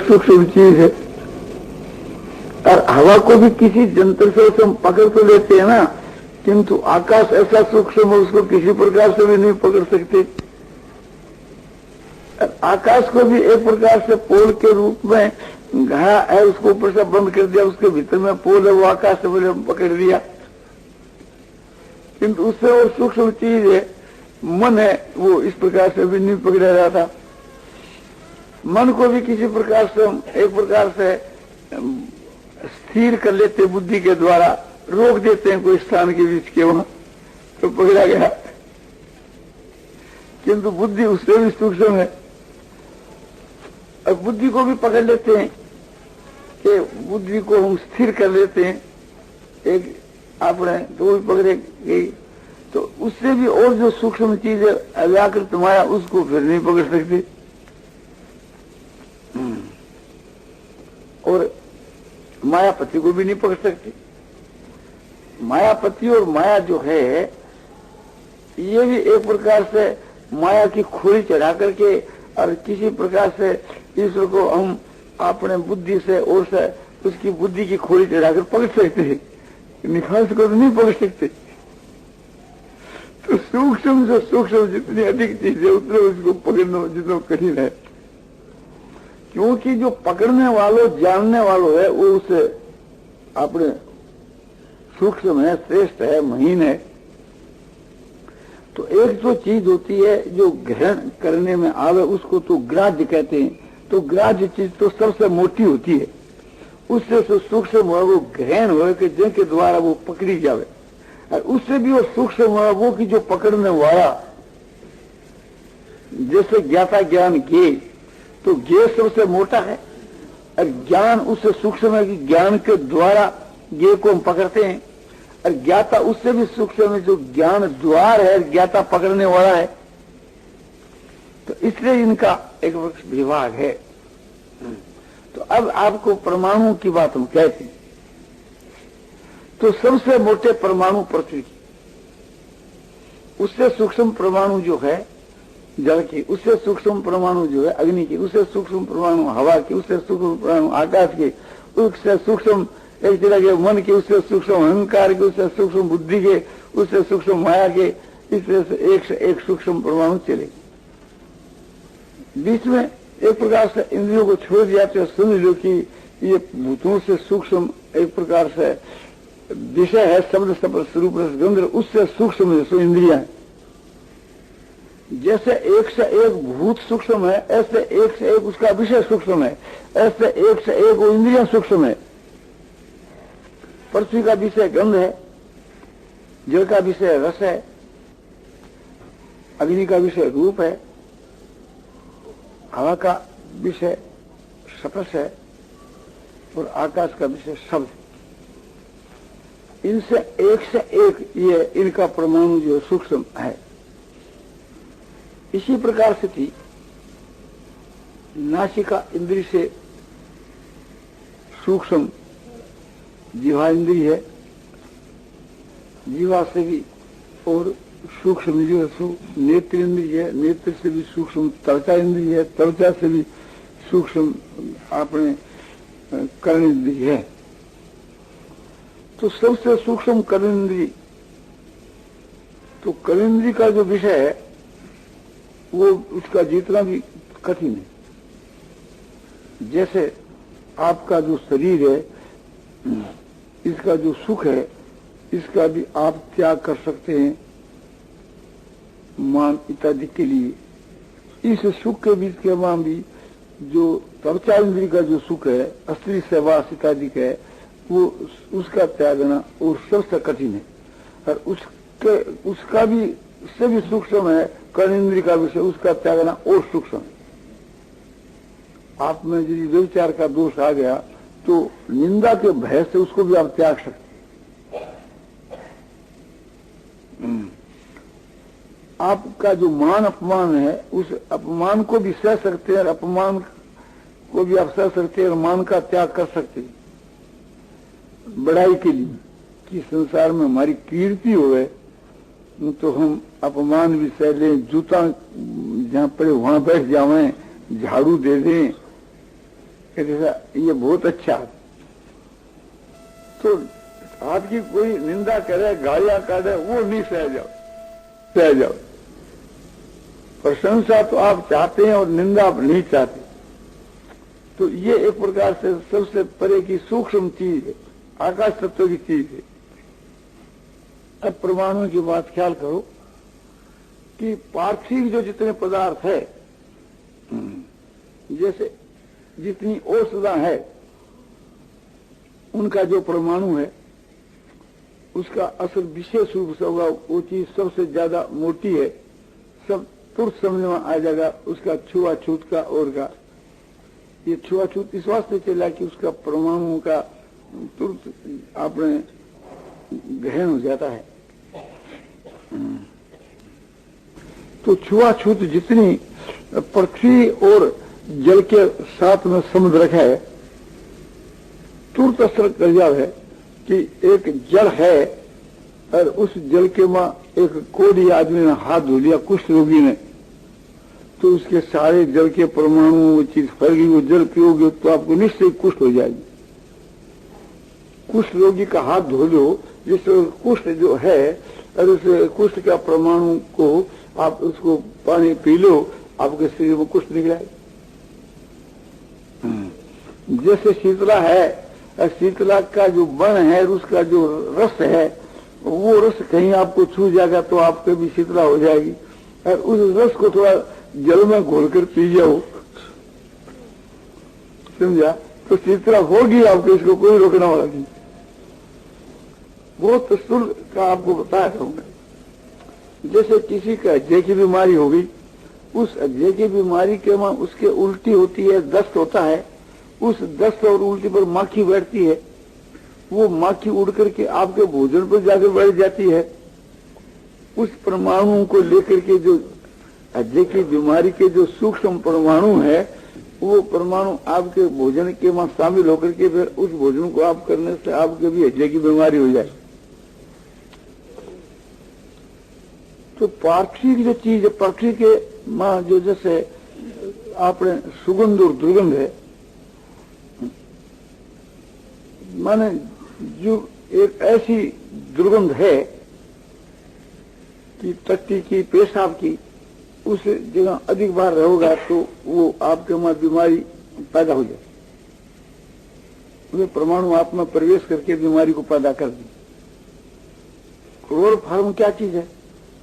सूक्ष्म चीज है। और हवा को भी किसी जंत्र से हम पकड़ तो लेते हैं ना, किंतु आकाश ऐसा सूक्ष्म है, उसको किसी प्रकार से भी नहीं पकड़ सकते। और आकाश को भी एक प्रकार से पोल के रूप में घड़ा है, उसको ऊपर से बंद कर दिया, उसके भीतर में पोल है, वो आकाश से बोले पकड़ लिया। किंतु उससे और सूक्ष्म चीज है मन है, वो इस प्रकार से भी नहीं पकड़ा जाता। मन को भी किसी प्रकार से हम एक प्रकार से स्थिर कर लेते, बुद्धि के द्वारा रोक देते हैं कोई स्थान के बीच के, वहां तो पकड़ा गया। किंतु बुद्धि उससे भी सूक्ष्म है। और बुद्धि को भी पकड़ लेते हैं कि बुद्धि को हम स्थिर कर लेते हैं, एक आपने तो भी पकड़े गई, तो उससे भी और जो सूक्ष्म चीज है अव्याकृत माया, उसको फिर नहीं पकड़ सकती। और मायापति को भी नहीं पकड़ सकती। मायापति और माया जो है ये भी एक प्रकार से माया की खोली चढ़ा करके और किसी प्रकार से ईश्वर को हम अपने बुद्धि से और से उसकी बुद्धि की खोली चढ़ाकर पकड़ सकते हैं, निखास को तो नहीं पकड़ सकते। तो सूक्ष्म से सूक्ष्म जितनी अधिक चीज है उतना उसको पकड़ना जितना कठिन है, क्योंकि जो पकड़ने वालों जानने वालों है वो उसे अपने सूक्ष्म है, श्रेष्ठ है, महीन है। तो एक जो चीज होती है जो ग्रहण करने में आवे उसको तो ग्राह्य कहते हैं। तो ग्राह्य चीज तो सबसे मोटी होती है, उससे जो सूक्ष्म हो वो ग्रहण हो कि जिनके द्वारा वो पकड़ी जावे। और उससे भी वो सूक्ष्म हो वो कि जो पकड़ने वाला, जैसे ज्ञाता ज्ञान ज्ञे, तो ज्ञे सबसे मोटा है और ज्ञान उससे सूक्ष्म है कि ज्ञान के द्वारा ज्ञे को हम पकड़ते हैं। और ज्ञाता उससे भी सूक्ष्म है, जो ज्ञान द्वार है, ज्ञाता पकड़ने वाला है। तो इसलिए इनका एक विभाग है। तो अब आपको परमाणु की बात हम कहते हैं, तो सबसे मोटे परमाणु पृथ्वी की, उससे सूक्ष्म परमाणु जो है जल की, उससे सूक्ष्म परमाणु जो है अग्नि की, उससे सूक्ष्म परमाणु हवा की, उससे सूक्ष्म परमाणु आकाश के, उससे सूक्ष्म एक तरह के मन के, उससे सूक्ष्म अहंकार के, उससे सूक्ष्म बुद्धि के, उससे सूक्ष्म माया के, इससे से एक सूक्ष्म परमाणु चले। बीच में एक प्रकार से इंद्रियों को छोड़ दिया तो समझ लो कि ये भूतों से सूक्ष्म एक प्रकार से विषय है, शब्द स्वरूप रसगंध, उससे सूक्ष्म जो इंद्रिया है। जैसे एक से एक भूत सूक्ष्म है, ऐसे एक से एक उसका विषय सूक्ष्म है, ऐसे एक से एक वो इंद्रिया सूक्ष्म है। पृथ्वी का विषय गंध है, जल का विषय रस है, अग्नि का विषय रूप है, हवा का विषय स्पर्श है और आकाश का विषय शब्द। इनसे एक ये इनका परमाणु जो सूक्ष्म है। इसी प्रकार से थी नासिका इंद्रिय से सूक्ष्म जीवा इंद्रिय है, जीवा से भी और सूक्ष्म जो है नेत्र इंद्रिय है, नेत्र से भी सूक्ष्म त्वचा इंद्रिय है, त्वचा से भी सूक्ष्म अपने कर्ण इंद्रिय है। तो सबसे सूक्ष्म कर्ण इंद्रिय, तो कर्ण इंद्रिय का जो विषय है वो उसका जितना भी कठिन है। जैसे आपका जो शरीर है, इसका जो सुख है, इसका भी आप त्याग कर सकते हैं मान इत्यादि के लिए। इस सुख के बीच के मान भी जो त्वचा इंद्रिय का जो सुख है, स्त्री सहवास इत्यादि का है, वो उसका त्यागना और सबसे कठिन है। और उसका भी से भी सूक्ष्म है कर्ण इंद्रिय का विषय, उसका त्यागना और सूक्ष्म है। आप में यदि व्यभिचार का दोष आ गया तो निंदा के भय से उसको भी आप त्याग सकते। आपका जो मान अपमान है उस अपमान को भी सह सकते हैं और अपमान को भी आप सह सकते हैं और मान का त्याग कर सकते हैं बड़ाई के लिए कि संसार में हमारी कीर्ति होवे, तो हम अपमान भी सह लें, जूता जहां पड़े वहां बैठ जावें, झाड़ू दे दें, जैसा ये बहुत अच्छा। तो आपकी कोई निंदा करे, गालियां काटे, वो नहीं सह जाओ। प्रशंसा तो आप चाहते हैं और निंदा आप नहीं चाहते। तो ये एक प्रकार से सबसे परे की सूक्ष्म चीज है, आकाश तत्व की चीज है। अब परमाणु की बात ख्याल करो कि पार्थिव जो जितने पदार्थ है, जैसे जितनी औषधा है, उनका जो परमाणु है उसका असर विशेष रूप से होगा, वो चीज सबसे ज्यादा मोटी है, सब तुरंत समझ में आ जाएगा उसका छुआछूत का और का। ये छुआछूत इस वास्ते चला कि उसका परमाणु का तुरंत आपने गहन हो जाता है। तो छुआछूत जितनी पृथ्वी और जल के साथ में समुद्र रखा है, तुरंत असर कर जाए कि एक जल है और उस जल के मां एक कोढ़ी आदमी ने हाथ धो लिया, कुष्ठ रोगी ने, तो उसके सारे जल के परमाणु वो चीज फैल गई। वो जल पियोगे तो आपको निश्चय कुष्ठ हो जाएगी। कुष्ठ रोगी का हाथ धो लो, जिससे कुष्ठ जो है और उस कुष्ठ का परमाणु को आप उसको पानी पी लो, आपके शरीर में कुष्ठ निकला। जैसे शीतला है, शीतला का जो बन है, उसका जो रस है, वो रस कहीं आपको छू जाएगा तो आपके भी शीतला हो जाएगी। और उस रस को थोड़ा जल में घोलकर पी जाओ, समझा, तो शीतला होगी आपको, इसको कोई रोकने वाला नहीं। बहुत शुल्क का आपको बताया करूंगा। जैसे किसी का हृदय की बीमारी हो गई, उस हृदय की बीमारी के मां उसके उल्टी होती है, दस्त होता है, उस दस्त और उल्टी पर माखी बैठती है, वो माखी उड़ करके आपके भोजन पर जाकर बैठ जाती है। उस परमाणु को लेकर के जो हृदय की बीमारी के जो सूक्ष्म परमाणु है, वो परमाणु आपके भोजन के वहां शामिल होकर के फिर उस भोजन को आप करने से आपके भी हृदय की बीमारी हो जाए। तो पार्थिव जो चीज है, पृथ्वी के मां जो जैसे आपने सुगंध और दुर्गंध है, माने जो एक ऐसी दुर्गंध है कि टट्टी की, पेशाब की, उस जगह अधिक बार रहोगा तो वो आपके वहां बीमारी पैदा हो जाए। वे परमाणु आप में प्रवेश करके बीमारी को पैदा कर दी। क्लोरोफॉर्म क्या चीज है?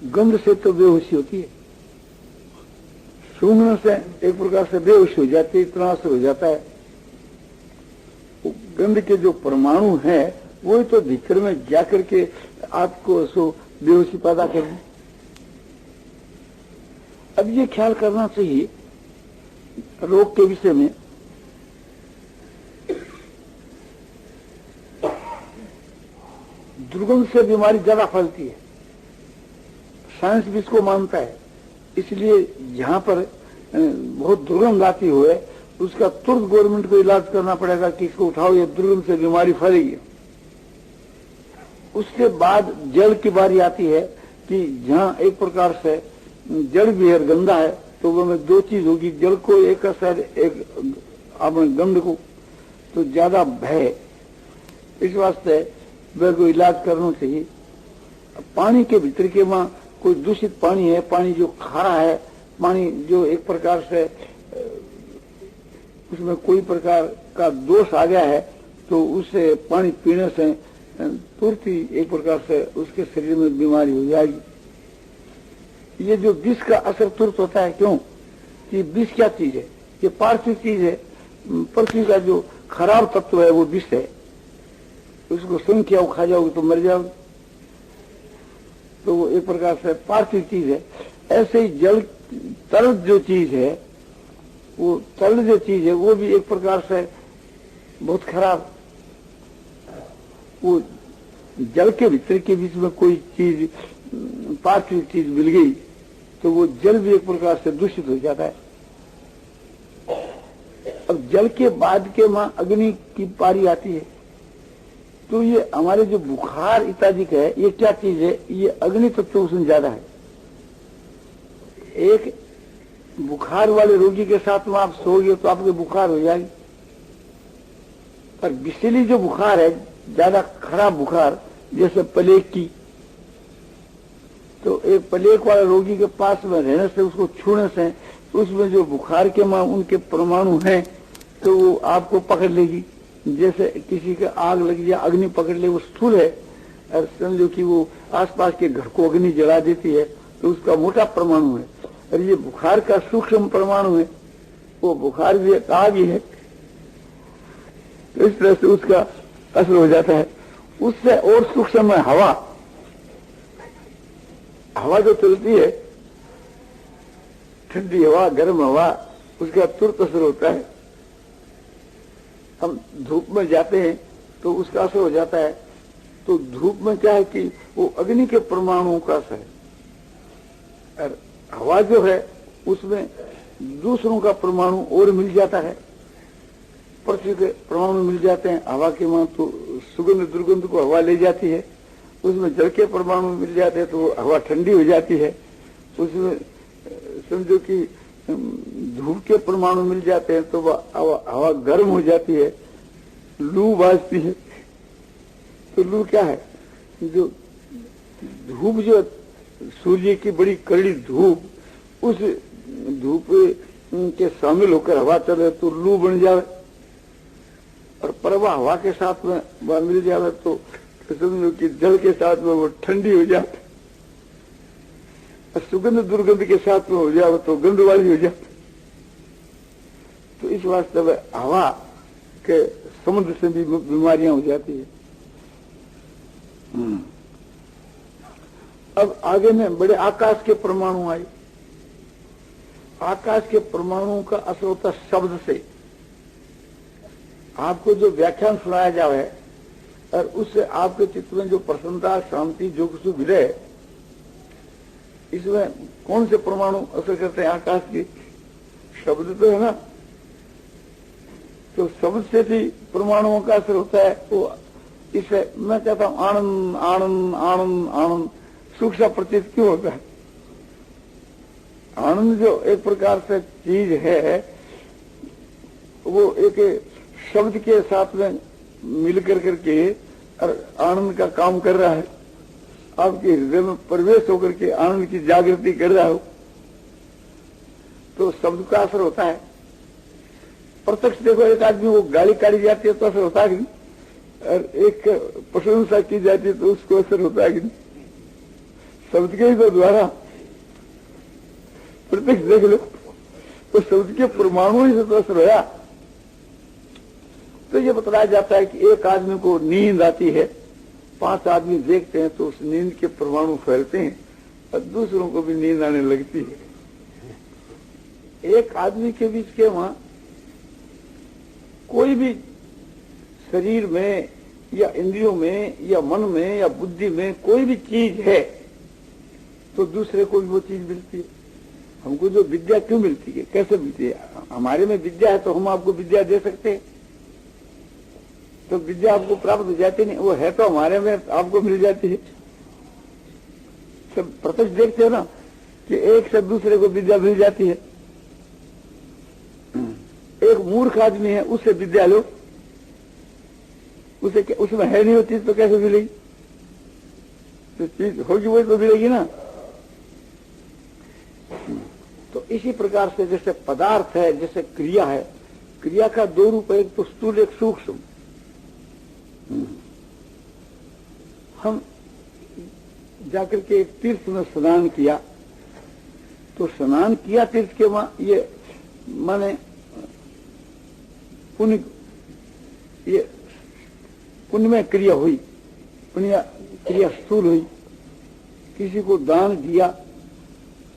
गंध से तो बेहोशी होती है, सूंघने से एक प्रकार से बेहोशी हो जाती है, इतना असर हो जाता है। गंध के जो परमाणु है वही तो भीतर में जाकर के आपको सो बेहोशी पैदा कर दी। अब ये ख्याल करना चाहिए रोग के विषय में, दुर्गंध से बीमारी ज्यादा फैलती है, साइंस भी इसको मानता है। इसलिए जहां पर बहुत दुर्गंध आती हुए उसका तुरंत गवर्नमेंट को इलाज करना पड़ेगा कि इसको उठाओ, ये दुर्गंध से बीमारी फैलेगी। उसके बाद जल की बारी आती है कि जहां एक प्रकार से जल भी है, गंदा है, तो वो में दो चीज होगी, जल को एक असर, एक अपने गंध को, तो ज्यादा भय, इस वास्ते वह को इलाज करना चाहिए। पानी के भीतर के वहां कोई दूषित पानी है, पानी जो खारा है, पानी जो एक प्रकार से उसमें कोई प्रकार का दोष आ गया है, तो उससे पानी पीने से तुरंत ही एक प्रकार से उसके शरीर में बीमारी हो जाएगी। ये जो विष का असर तुरंत होता है, क्यों कि विष क्या चीज है? ये पार्थिव चीज है। पृथ्वी का जो खराब तत्व है वो विष है, उसको सुन के खा जाओगे तो मर जाओगे, तो वो एक प्रकार से पार्थिव चीज है। ऐसे ही जल तरल जो चीज है, वो तरल जो चीज है वो भी एक प्रकार से बहुत खराब। वो जल के भीतर के बीच में कोई चीज पार्थिव चीज मिल गई तो वो जल भी एक प्रकार से दूषित हो जाता है। अब जल के बाद के मां अग्नि की पारी आती है, तो ये हमारे जो बुखार इत्यादि है, ये क्या चीज है? ये अग्नि तत्व उसमें ज्यादा है। एक बुखार वाले रोगी के साथ में आप सोओगे तो आपके बुखार हो जाएगी, और विषैली जो बुखार है, ज्यादा खराब बुखार, जैसे प्लेग की, तो एक प्लेग वाले रोगी के पास में रहने से, उसको छूने से, उसमें जो बुखार के उनके परमाणु हैं तो वो आपको पकड़ लेगी। जैसे किसी के आग लगी या अग्नि पकड़ ले, वो स्थूल है, और समझो कि वो आसपास के घर को अग्नि जला देती है, तो उसका मोटा परमाणु है। और ये बुखार का सूक्ष्म परमाणु है, वो बुखार भी एक आग ही है। तो इस तरह से उसका असर हो जाता है। उससे और सूक्ष्म है हवा। हवा जो चलती है, ठंडी हवा, गर्म हवा, उसका तुरंत असर होता है। हम धूप में जाते हैं तो उसका असर हो जाता है। तो धूप में क्या है कि वो अग्नि के परमाणुओं का असर है, और हवा जो है उसमें दूसरों का परमाणु और मिल जाता है, पृथ्वी के परमाणु मिल जाते हैं हवा के वहां। तो सुगंध दुर्गंध को हवा ले जाती है, उसमें जल के परमाणु मिल जाते हैं तो हवा ठंडी हो जाती है। उसमें समझो कि धूप के परमाणु मिल जाते हैं तो हवा गर्म हो जाती है, लू बाजती है। तो लू क्या है? जो धूप, जो सूर्य की बड़ी कड़ी धूप, उस धूप के शामिल होकर हवा चले तो लू बन जाए, और परवा हवा के साथ में वह मिल जाए तो समझो कि जल के साथ में वो ठंडी हो जाए, और सुगंध दुर्गंध के साथ में हो जाए तो गंध वाली हो जाए। तो इस वास्ते में हवा के समुद्र से भी बीमारियां हो जाती है। अब आगे में बड़े आकाश के परमाणु आए। आकाश के परमाणुओं का असर होता है शब्द से। आपको जो व्याख्यान सुनाया जाए और उससे आपके चित्त में जो प्रसन्नता, शांति, जो कुछ मिले, इसमें कौन से परमाणु असर करते हैं? आकाश की शब्द तो है ना। तो शब्द से भी परमाणुओं का असर होता है। वो इसे मैं कहता हूं आनंद आनंद आनंद आनंद सुख सा प्रतीत क्यों होता है? आनंद जो एक प्रकार से चीज है, वो एक शब्द के साथ में मिल करके और आनंद का काम कर रहा है। आपके हृदय में प्रवेश होकर के आनंद की जागृति कर रहा हो, तो शब्द का असर होता है। प्रत्यक्ष देखो, एक आदमी को गाली काढ़ी जाती है तो असर होता है कि नहीं, और एक प्रशंसा की जाती है तो उसको असर होता है कि नहीं? शब्द के ही तो द्वारा प्रत्यक्ष देख लो, तो शब्द के परमाणु ही से तो असर होया। तो ये बताया जाता है कि एक आदमी को नींद आती है, 5 आदमी देखते हैं तो उस नींद के परमाणु फैलते हैं और दूसरों को भी नींद आने लगती है। एक आदमी के बीच के वहां कोई भी शरीर में या इंद्रियों में या मन में या बुद्धि में कोई भी चीज है तो दूसरे को भी वो चीज मिलती है। हमको जो विद्या क्यों मिलती है, कैसे मिलती है? हमारे में विद्या है तो हम आपको विद्या दे सकते हैं, तो विद्या आपको प्राप्त हो जाती नहीं, वो है तो हमारे में आपको मिल जाती है। सब प्रत्यक्ष देखते हो ना कि एक से दूसरे को विद्या मिल जाती है। एक मूर्ख आदमी है, उससे विद्या लो, उसे उसमें है नहीं होती तो कैसे मिलेगी? तो चीज होगी वही तो मिलेगी ना। तो इसी प्रकार से जैसे पदार्थ है, जैसे क्रिया है, क्रिया का 2 रूप है, एक तो स्थूल, एक सूक्ष्म। हम जाकर के एक तीर्थ में स्नान किया, तो स्नान किया तीर्थ के वहां, ये माने पुण्य, ये पुण्यमय क्रिया हुई, पुण्य क्रिया स्थूल हुई। किसी को दान दिया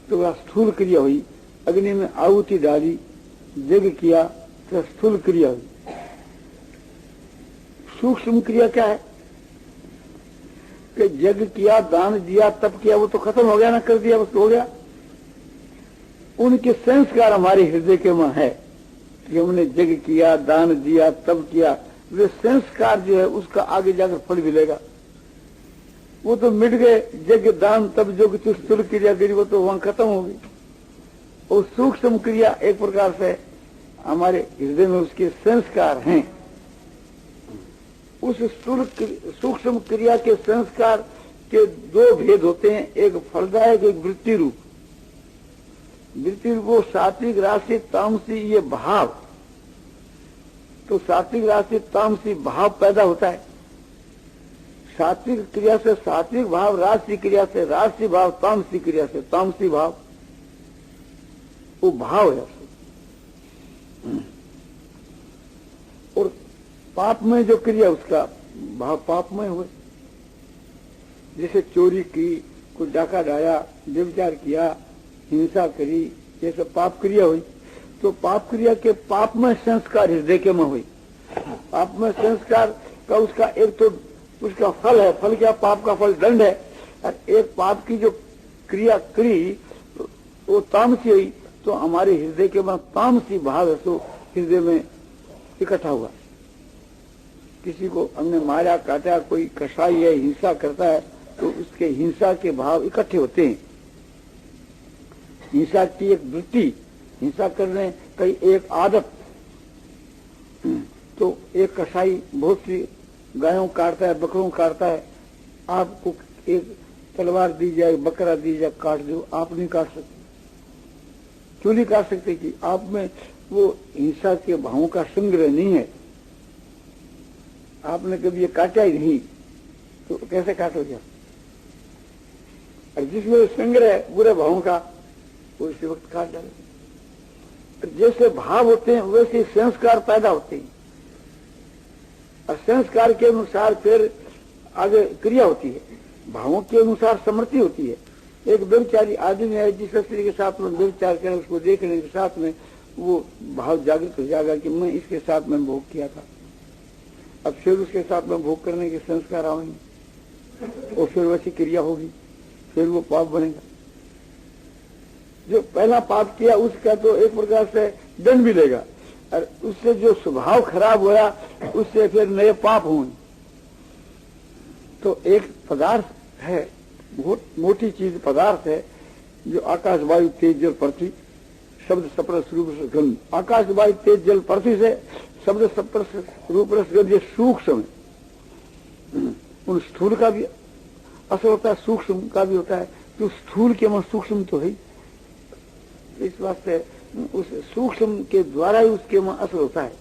तो वह स्थूल क्रिया हुई। अग्नि में आहुति डाली, यज्ञ किया तो स्थूल क्रिया हुई। सूक्ष्म क्रिया क्या है कि यज्ञ किया, दान दिया, तप किया, वो तो खत्म हो गया ना, कर दिया, बस हो गया। उनके संस्कार हमारे हृदय के वहां है कि हमने यज्ञ किया, दान दिया, तप किया, वे संस्कार जो है उसका आगे जाकर फल मिलेगा। वो तो मिट गए, यज्ञ दान तप जो कुछ स्थूल क्रिया करी वो तो वहां खत्म हो गई। और सूक्ष्म क्रिया एक प्रकार से हमारे हृदय में उसके संस्कार हैं, उस सूक्ष्म क्रिया के संस्कार के दो भेद होते हैं, एक फलदायक, एक वृत्ति रूप। वृत्ति रूप वो सात्विक राशि तामसी ये भाव, तो सात्विक राशि तामसी भाव पैदा होता है। सात्विक क्रिया से सात्विक भाव, राशि क्रिया से राशि भाव, तामसी क्रिया से तामसी भाव, वो भाव है। और पाप में जो क्रिया उसका भाव पाप में हुए, जैसे चोरी की, कुछ डाका डाया, व्यभिचार किया, हिंसा करी, ये सब पाप क्रिया हुई। तो पाप क्रिया के पाप में संस्कार हृदय के में हुई। पाप में संस्कार का उसका एक तो उसका फल है, फल क्या, पाप का फल दंड है। और एक पाप की जो क्रिया करी वो तामसी हुई, तो हमारे हृदय के में तामसी भाव है, तो हृदय में इकट्ठा हुआ। किसी को हमने मारा, काटा, कोई कसाई है, हिंसा करता है, तो उसके हिंसा के भाव इकट्ठे होते हैं। हिंसा की एक वृत्ति, हिंसा करने की एक आदत। तो एक कसाई बहुत सी गायों काटता है, बकरों काटता है, आपको एक तलवार दी जाए, बकरा दी जाए, काट दो, आप नहीं काट सकते। क्यों नहीं काट सकते? कि आप में वो हिंसा के भावों का संग्रह नहीं है, आपने कभी ये काटा ही नहीं, तो कैसे काटोगे? और जिसमें संग्रह है बुरे भावों का, वो इसी वक्त काट डाले। जैसे भाव होते हैं वैसे संस्कार पैदा होते हैं, और संस्कार के अनुसार फिर आगे क्रिया होती है। भावों के अनुसार समृद्धि होती है। एक व्यभिचारी आदमी है, जिस स्त्री के साथ में व्यभिचार करें, उसको देखने के साथ में वो भाव जागृत हो जाएगा कि मैं इसके साथ में भोग किया था। अब फिर उसके साथ में भोग करने के संस्कार आएंगे और फिर वैसी क्रिया होगी, फिर वो पाप बनेगा। जो पहला पाप किया उसका तो एक प्रकार से दंड भी लेगा, और उससे जो स्वभाव खराब हुआ उससे फिर नए पाप होंगे। तो एक पदार्थ है, बहुत मोटी चीज पदार्थ है, जो आकाश, वायु, तेज, जल, पृथ्वी, शब्द, स्पर्श, रूप, रस, गंध। आकाश, वायु, तेज, जल, पृथ्वी से शब्द, स्पर्श, रूप, रस, गंध ये सूक्ष्म है। उन स्थूल का भी असर होता है, सूक्ष्म का भी होता है। जो स्थूल के मन सूक्ष्म तो है, इस वास्ते उस सूक्ष्म के द्वारा ही उसके में असर होता है।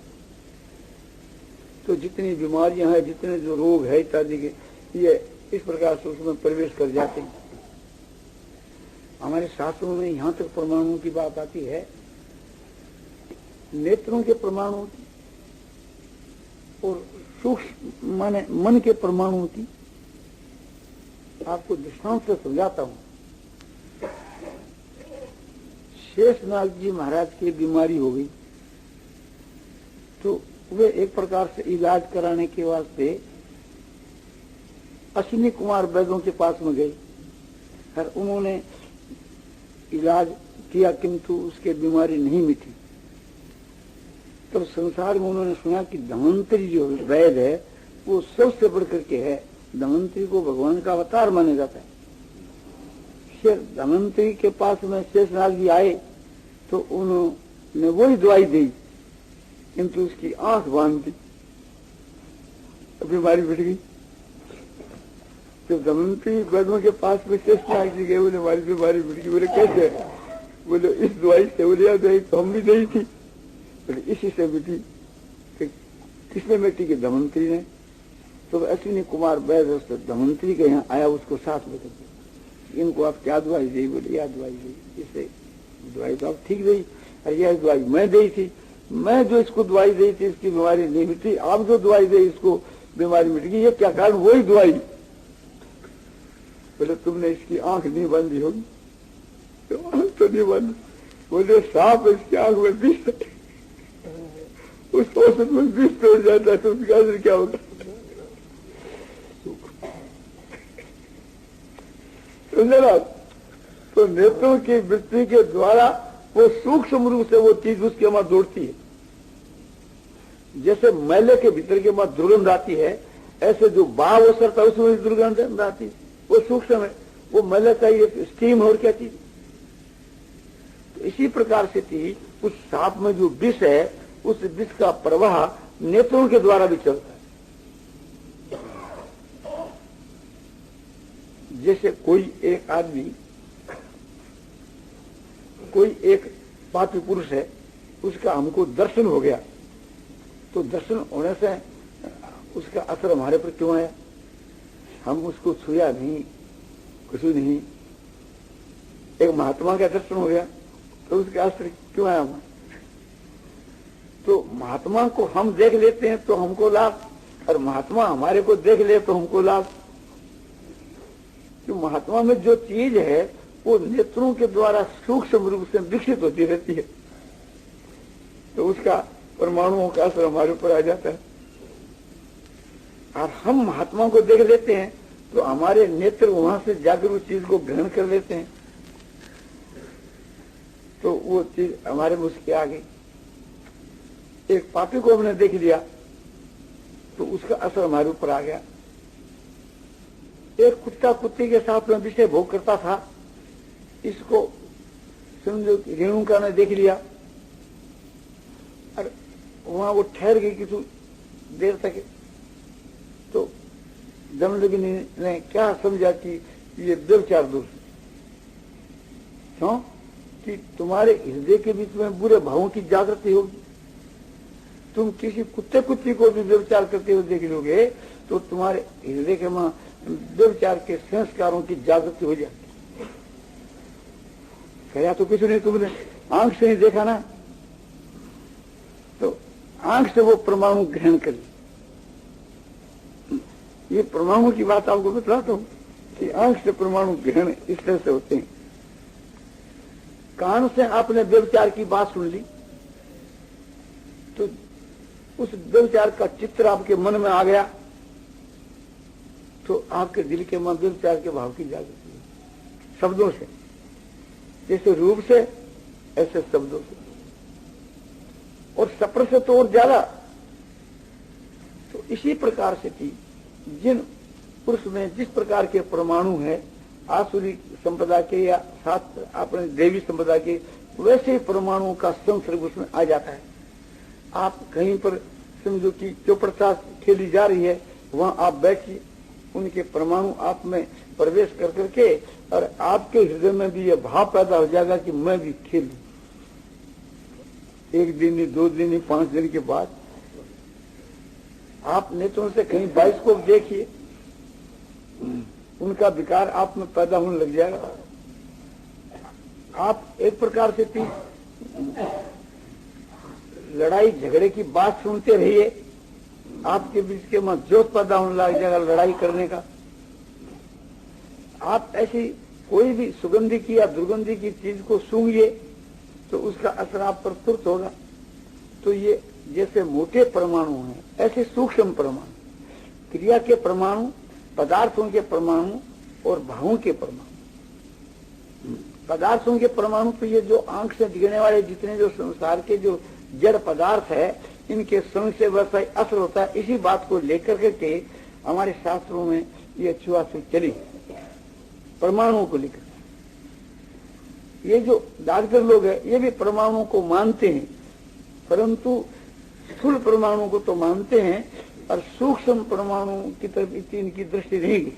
तो जितनी बीमारियां हैं, जितने जो रोग है इत्यादि के, ये इस प्रकार से उसमें प्रवेश कर जाते हैं। हमारे शास्त्रों में यहाँ तक परमाणुओं की बात आती है, नेत्रों के परमाणु और सूक्ष्म माने मन के परमाणुओं की आपको दृष्टांत से समझाता हूं। शेषनाग जी महाराज की बीमारी हो गई, तो वे एक प्रकार से इलाज कराने के वास्ते अश्विनी कुमार वैद्यों के पास में गए, और उन्होंने इलाज किया, किंतु उसके बीमारी नहीं मिटी। तब तो संसार में उन्होंने सुना कि धन्वंतरी जो वैद्य है वो सबसे बढ़कर के है। धन्वंतरी को भगवान का अवतार माना जाता है। धन्वंतरी के पास में शेषनाग जी आए, तो उन्होंने वही दवाई दी, किंतु उसकी आंख बांध दी, बीमारी मिट गई। जब धन्वंतरी वैद्यों के पास में शेषनाग जी गए, बोले हमारी बीमारी मिट गई। बोले कैसे? बोले इस दवाई से। बोले यह दवाई तो हम भी दी थी। बोले इसी से मिटी। किसने मिट्टी? की धन्वंतरी ने। तो अश्विनी कुमार वैद्य धन्वंतरी के यहाँ आया, उसको साथ में करके, इनको आप क्या दवाई दी? बोले यह दवाई दी। इससे दवाई तो आप ठीक दी, और यह दवाई मैं दी थी। मैं जो इसको दवाई दी थी इसकी बीमारी नहीं मिटी, आप जो दवाई दी इसको बीमारी मिट गई। ये क्या कारण? वही दवाई। बोले तुमने इसकी आंख नहीं बांधी होगी। तो आंख तो नहीं बांधी। बोले सांप इसकी आंख में विष, उस औसत में विष तोड़ जाता है, तो उसका असर क्या होगा? समझे? तो नेत्रों की वृत्ति के द्वारा वो सूक्ष्म रूप से वो चीज उसके वहां दौड़ती है। जैसे मैले के भीतर के वहां दुर्गंध आती है, ऐसे जो भाव असर था उसमें दुर्गंध आती है, वो सूक्ष्म है। वो मैले का एक स्टीम और क्या चीज। तो इसी प्रकार से थी उस सांप में जो विष है, उस विष का प्रवाह नेत्रों के द्वारा भी चलता है। जैसे कोई एक आदमी, कोई एक पापी पुरुष है, उसका हमको दर्शन हो गया, तो दर्शन होने से उसका असर हमारे पर क्यों आया? हम उसको छुया नहीं, कुछ नहीं। एक महात्मा का दर्शन हो गया तो उसका असर क्यों आया? तो महात्मा को हम देख लेते हैं तो हमको लाभ, और महात्मा हमारे को देख ले तो हमको लाभ। तो महात्मा में जो चीज है वो नेत्रों के द्वारा सूक्ष्म रूप से विकसित होती रहती है, तो उसका परमाणुओं का असर हमारे ऊपर आ जाता है। और हम महात्मा को देख लेते हैं तो हमारे नेत्र वहां से जाकर उस चीज को ग्रहण कर लेते हैं, तो वो चीज हमारे मुझ के आ गई। एक पापी को हमने देख लिया तो उसका असर हमारे ऊपर आ गया। एक कुत्ता कुत्ते के साथ में विषय भोग करता था, इसको समझो रेणुका ने देख लिया और वहां वो ठहर गई किसी देर तक, तो जमदग्नि ने क्या समझा कि ये व्यभिचार दोष। क्यों? कि तुम्हारे हृदय के बीच में बुरे भावों की जागृति होगी। तुम किसी कुत्ते कुत्ती को भी व्यभिचार करते हुए देख लोगे तो तुम्हारे हृदय के वहां व्यभिचार के संस्कारों की जागृति हो जाती। कहा तो कुछ नहीं, तुमने आंख से ही देखा ना, तो आंख से वो परमाणु ग्रहण कर ली। ये परमाणु की बात आपको बतलाता हूं कि आंख से परमाणु ग्रहण इस तरह से होते हैं। कान से आपने व्यभिचार की बात सुन ली तो उस व्यभिचार का चित्र आपके मन में आ गया, तो आपके दिल के मन व्यभिचार के भाव की जागृति है। शब्दों से, जैसे रूप से ऐसे शब्दों से, और सप्र से तो और ज्यादा। तो इसी प्रकार से कि जिन पुरुष में जिस प्रकार के परमाणु है, आसुरी संप्रदाय के या साथ अपने देवी संप्रदाय के, वैसे ही परमाणुओं का संसर्ग उसमें आ जाता है। आप कहीं पर समझो कि चौपड़ता खेली जा रही है, वहां आप बैठिए, उनके परमाणु आप में प्रवेश कर करके और आपके हृदय में भी यह भाव पैदा हो जाएगा कि मैं भी खेलूं। एक दिन नहीं, 2 दिन नहीं, 5 दिन के बाद आप नेत्रों से कहीं बाइस्कोप देखिए, उनका विकार आप में पैदा होने लग जाएगा। आप एक प्रकार से लड़ाई झगड़े की बात सुनते रहिए, आपके बीच के में जोत पैदा होने लग जाएगा लड़ाई करने का। आप ऐसी कोई भी सुगंधी की या दुर्गंधी की चीज को सूंघिए तो उसका असर आप पर तुरंत होगा। तो ये जैसे मोटे परमाणु हैं, ऐसे सूक्ष्म परमाणु, क्रिया के परमाणु, पदार्थों के परमाणु और भावों के परमाणु। पदार्थों के परमाणु तो ये जो आंख से दिखने वाले जितने जो संसार के जो जड़ पदार्थ है, इनके संग से वैसा ही असर होता है। इसी बात को लेकर के हमारे शास्त्रों में ये छुआछूत चली, परमाणुओं को लेकर। ये जो डॉक्टर लोग हैं ये भी परमाणुओं को मानते हैं, परंतु स्थूल परमाणु को तो मानते हैं और सूक्ष्म परमाणु की तरफ इतनी इनकी दृष्टि नहीं गई।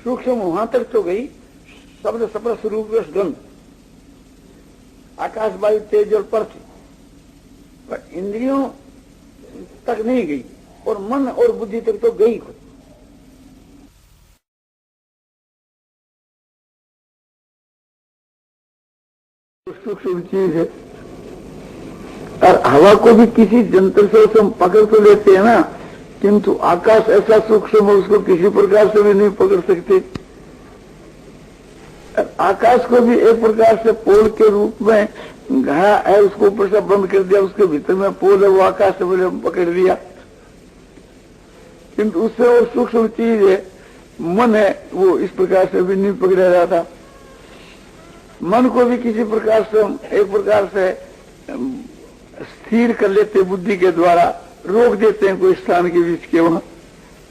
सूक्ष्म वहां तक तो गई, शब्द स्पर्श रूप रस गंध, आकाश वायु तेज और पृथ्वी, पर इंद्रियों तक नहीं गई और मन और बुद्धि तक तो गई खुद। सूक्ष्म चीज है। और हवा को भी किसी जंत्र से हम पकड़ तो लेते हैं ना, किंतु आकाश ऐसा सूक्ष्म है उसको किसी प्रकार से भी नहीं पकड़ सकते। आकाश को भी एक प्रकार से पोल के रूप में घड़ा है, उसको ऊपर से बंद कर दिया, उसके भीतर में पोल है, वो आकाश से बोले पकड़ लिया। किंतु उससे और सूक्ष्म चीज है मन है, वो इस प्रकार से भी नहीं पकड़ा जाता। मन को भी किसी प्रकार से हम एक प्रकार से स्थिर कर लेते बुद्धि के द्वारा, रोक देते हैं कोई स्थान के बीच के, वहां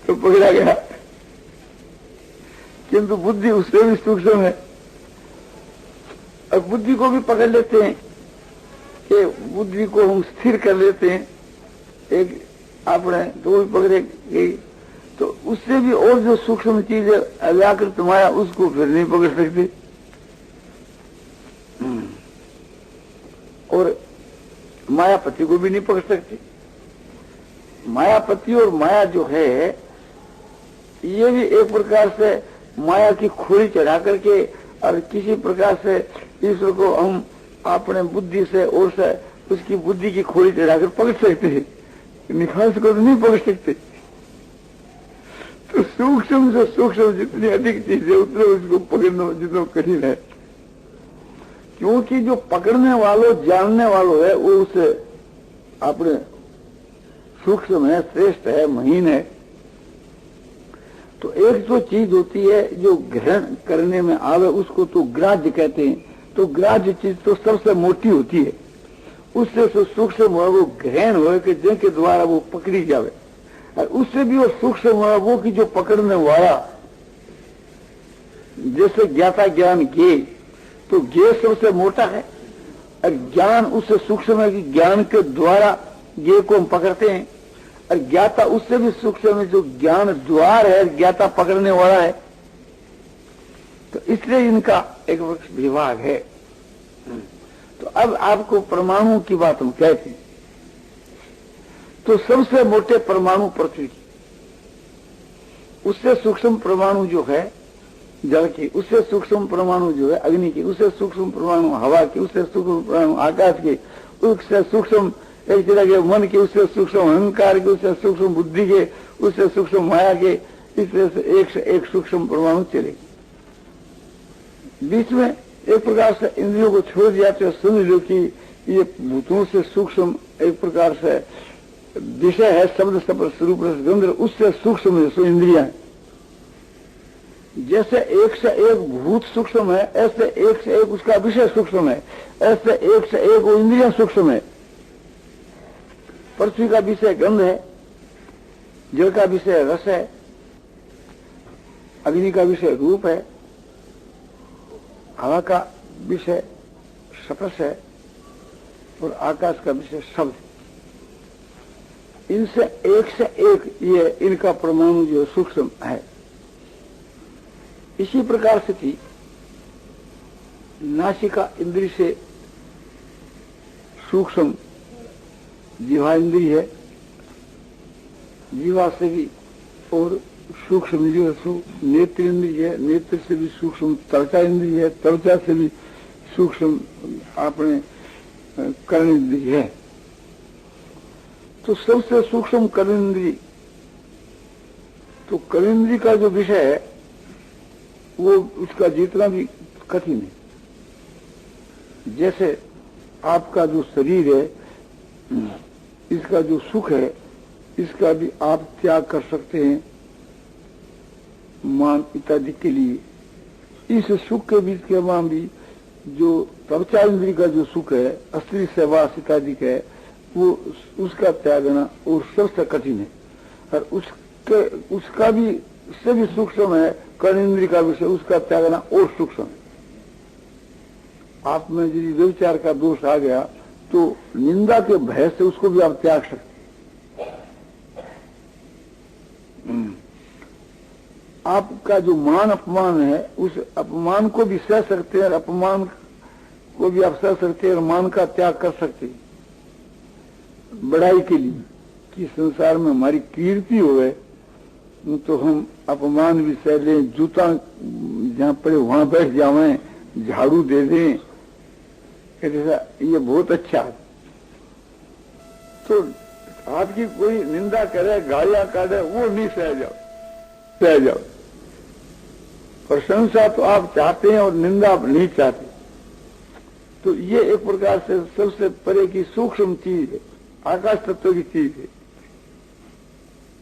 तो पकड़ा गया। किंतु बुद्धि उससे भी सूक्ष्म है और बुद्धि को भी पकड़ लेते हैं कि बुद्धि को हम स्थिर कर लेते हैं। एक आपने तो भी पकड़े कि तो उससे भी और जो सूक्ष्म चीज है अव्याकृत माया, उसको फिर नहीं पकड़ सकते। और मायापति को भी नहीं पकड़ सकते। मायापति और माया जो है ये भी एक प्रकार से माया की खोली चढ़ा करके और किसी प्रकार से ईश्वर को हम अपने बुद्धि से और से उसकी बुद्धि की खोली चढ़ाकर पकड़ सकते हैं, निखास को तो नहीं पकड़ सकते। तो सूक्ष्म से सूक्ष्म जितनी अधिक चीज है उतना उसको पकड़ना जितना कठिन है, क्योंकि जो पकड़ने वालों जानने वालों है वो उसे अपने सूक्ष्म है, श्रेष्ठ है, महीन है। तो एक जो चीज होती है जो ग्रहण करने में आवे उसको तो ग्राह्य कहते हैं। तो ग्राह्य चीज तो सबसे मोटी होती है, उससे जो सूक्ष्म हो वो ग्रहण हो कि जिनके द्वारा वो पकड़ी जावे, और उससे भी वो सूक्ष्म हो वो की जो पकड़ने वाला, जैसे ज्ञाता ज्ञान ज्ञे, तो ज्ञे सबसे मोटा है और ज्ञान उससे सूक्ष्म है कि ज्ञान के द्वारा ज्ञे को हम पकड़ते हैं, और ज्ञाता उससे भी सूक्ष्म है जो ज्ञान द्वार है, ज्ञाता पकड़ने वाला है। तो इसलिए इनका एक विभाग है। तो अब आपको परमाणु की बात हम कहते हैं, तो सबसे मोटे परमाणु पृथ्वी की, उससे सूक्ष्म परमाणु जो है जल की, उससे सूक्ष्म परमाणु जो है अग्नि की, उससे सूक्ष्म परमाणु हवा की, उससे सूक्ष्म परमाणु आकाश की, उससे सूक्ष्म एक तरह के मन के, उससे सूक्ष्म अहंकार के, उससे सूक्ष्म बुद्धि के, उससे सूक्ष्म माया के, इस तरह से एक सूक्ष्म परमाणु चलेगी। बीच में एक प्रकार से इंद्रियों को छोड़ दिया तो समझ लो कि ये भूतों से सूक्ष्म एक प्रकार से विषय है, शब्द स्पर्श रूप रस गंध, उससे सूक्ष्म सो इंद्रियां। जैसे एक से एक भूत सूक्ष्म है, ऐसे एक से एक उसका विषय सूक्ष्म है, ऐसे एक से एक वो इंद्रियां सूक्ष्म है। पृथ्वी का विषय गंध है, जल का विषय रस है, अग्नि का विषय रूप है, हवा का विषय स्पर्श है और आकाश का विषय शब्द। इनसे एक ये इनका परमाणु जो सूक्ष्म है। इसी प्रकार से थी नासिका इंद्रिय से सूक्ष्म जीवा इंद्रिय है, जीवा से भी और सूक्ष्म जो है नेत्र इंद्रिय है, नेत्र से भी सूक्ष्म त्वचा इंद्रिय है, त्वचा से भी सूक्ष्म अपने कर्ण इंद्रिय है। तो सबसे सूक्ष्म कर्ण इंद्रिय, तो कर्ण इंद्रिय का जो विषय है वो उसका जितना भी कठिन है। जैसे आपका जो शरीर है, इसका जो सुख है, इसका भी आप त्याग कर सकते हैं मान इत्यादि के लिए। इस सुख के बीच के मान भी जो त्वचा इंद्रिय का जो सुख है, स्त्री सहवास इत्यादि का है, वो उसका त्यागना और सबसे कठिन है। और उसका भी सभी सूक्ष्म है, कर्ण इंद्रिय का विषय उसका त्यागना और सूक्ष्म है। आप में यदि व्यभिचार का दोष आ गया तो निंदा के भय से उसको भी आप त्याग सकते। आपका जो मान अपमान है उस अपमान को भी सह सकते हैं और अपमान को भी आप सह सकते हैं और मान का त्याग कर सकते हैं बड़ाई के लिए कि संसार में हमारी कीर्ति हो गए, तो हम अपमान भी सह लें, जूता जहां पड़े वहां बैठ जावें, झाड़ू दे दें, ये बहुत अच्छा है। तो आपकी कोई निंदा करे, गालियां काटे, वो नहीं सह जाओ। प्रशंसा तो आप चाहते हैं और निंदा आप नहीं चाहते। तो ये एक प्रकार से सबसे परे की सूक्ष्म चीज है, आकाश तत्व की चीज है।